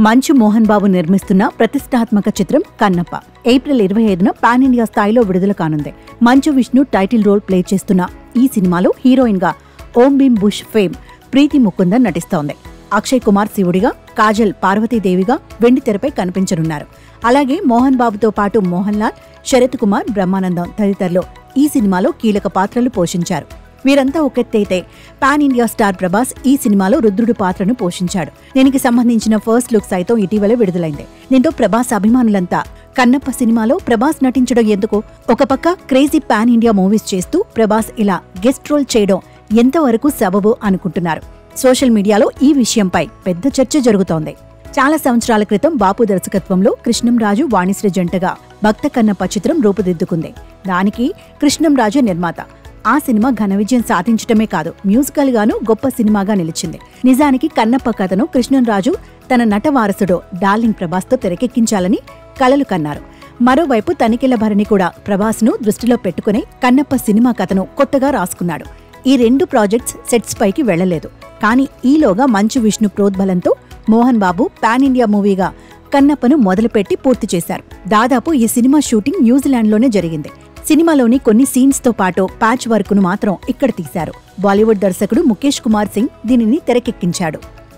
మంచు మోహన్ బాబు నిర్మిస్తున్న ప్రతిష్టాత్మక చిత్రం కన్నప్ప ఏప్రిల్ 25న పాన్ ఇండియా స్థాయిలో విడుదల కానుంది. Manchu Vishnu title role play చేస్తున్న ఈ సినిమాలో హీరోయిన్ గా ఓం భీమ్ బుష్ ఫేమ్ ప్రీతి ముకుందన్ నటిస్తోంది. అక్షయ్ కుమార్ శివుడిగా, కాజల్ పార్వతీదేవిగా వెండితెరపై కనిపించనున్నారు. అలాగే మోహన్ బాబుతో పాటు మోహన్ లాల్, శరత్ కుమార్, బ్రహ్మానందం తదితరులు ఈ సినిమాలో కీలక పాత్రలు పోషించారు. వీరంతా ఒకెత్తైతే పాన్ ఇండియా స్టార్ ప్రభాస్ ఈ సినిమాలో రుద్రుడు పాత్రను పోషించాడు. దీనికి సంబంధించిన ఫస్ట్ లుక్ సైతం ఇటీవలే విడుదలైంది. దీంతో ప్రభాస్ అభిమానులంతా కన్నప్ప సినిమాలో ప్రభాస్ నటించడం ఎందుకు, ఒక పక్క క్రేజీ పాన్ ఇండియా మూవీస్ చేస్తూ ప్రభాస్ ఇలా గెస్ట్ రోల్ చేయడం ఎంతవరకు సబబు అనుకుంటున్నారు. సోషల్ మీడియాలో ఈ విషయంపై పెద్ద చర్చ జరుగుతోంది. చాలా సంవత్సరాల క్రితం బాపు దర్శకత్వంలో కృష్ణంరాజు, వాణిశ్రీ జంటగా భక్త కన్నప్ప చిత్రం రూపుదిద్దుకుంది. దానికి కృష్ణంరాజు నిర్మాత. ఆ సినిమా ఘన విజయం సాధించటమే కాదు, మ్యూజికల్ గాను గొప్ప సినిమాగా నిలిచింది. నిజానికి కన్నప్ప కథను కృష్ణంరాజు తన నట వారసుడు డార్లింగ్ ప్రభాస్ తో తెరకెక్కించాలని కలలు కన్నారు. మరోవైపు తనిఖీల భరణి కూడా ప్రభాస్ ను దృష్టిలో పెట్టుకుని కన్నప్ప సినిమా కథను కొత్తగా రాసుకున్నాడు. ఈ రెండు ప్రాజెక్ట్స్ సెట్స్ పైకి వెళ్లలేదు. కానీ ఈలోగా మంచు విష్ణు ప్రోద్బలంతో మోహన్ బాబు పాన్ ఇండియా మూవీగా కన్నప్పను మొదలుపెట్టి పూర్తి చేశారు. దాదాపు ఈ సినిమా షూటింగ్ న్యూజిలాండ్లోనే జరిగింది. సినిమాలోని కొన్ని సీన్స్ తో పాటు ప్యాచ్ వర్క్ ను మాత్రం ఇక్కడ తీశారు. బాలీవుడ్ దర్శకుడు ముఖేష్ కుమార్ సింగ్ దీనిని తెరకెక్కించాడు.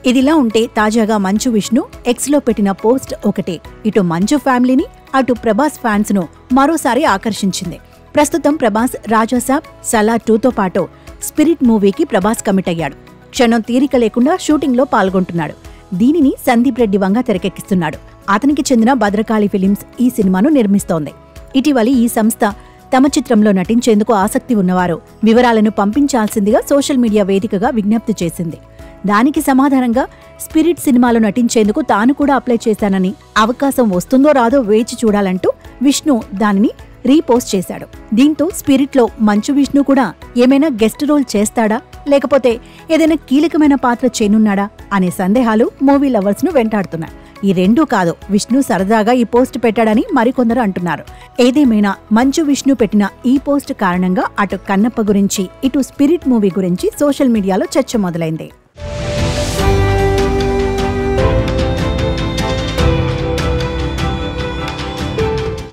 ఇదిలా ఉంటే తాజాగా మంచు విష్ణు ఎక్స్ లో పెట్టిన పోస్ట్ ఒకటే ఇటు మంచు ఫ్యామిలీని, అటు ప్రభాస్ ఫ్యాన్స్ ను మరోసారి ఆకర్షించింది. ప్రస్తుతం ప్రభాస్ రాజాసాబ్, సలార్ 2తో పాటు స్పిరిట్ మూవీకి ప్రభాస్ కమిట్ అయ్యాడు. క్షణం తీరిక లేకుండా షూటింగ్ లో పాల్గొంటున్నాడు. దీనిని సందీప్ రెడ్డి వంగ తెరకెక్కిస్తున్నాడు. అతనికి చెందిన భద్రకాళి ఫిలిమ్స్ ఈ సినిమాను నిర్మిస్తోంది. ఇటీవలి ఈ సంస్థ తమ చిత్రంలో నటించేందుకు ఆసక్తి ఉన్నవారు వివరాలను పంపించాల్సిందిగా సోషల్ మీడియా వేదికగా విజ్ఞప్తి చేసింది. దానికి సమాధానంగా స్పిరిట్ సినిమాలో నటించేందుకు తాను కూడా అప్లై చేశానని, అవకాశం వస్తుందో రాదో వేచి చూడాలంటూ విష్ణు దానిని రీపోస్ట్ చేశాడు. దీంతో స్పిరిట్ లో మంచు విష్ణు కూడా ఏమైనా గెస్ట్ రోల్ చేస్తాడా, లేకపోతే ఏదైనా కీలకమైన పాత్ర చేయనున్నాడా అనే సందేహాలు మూవీ లవర్స్ ను వెంటాడుతున్నాయి. ఈ రెండూ కాదు, విష్ణు సరదాగా ఈ పోస్ట్ పెట్టాడని మరికొందరు అంటున్నారు. ఏదేమైనా మంచు విష్ణు పెట్టిన ఈ పోస్ట్ కారణంగా అటు కన్నప్ప గురించి, ఇటు స్పిరిట్ మూవీ గురించి సోషల్ మీడియాలో చర్చ మొదలైంది.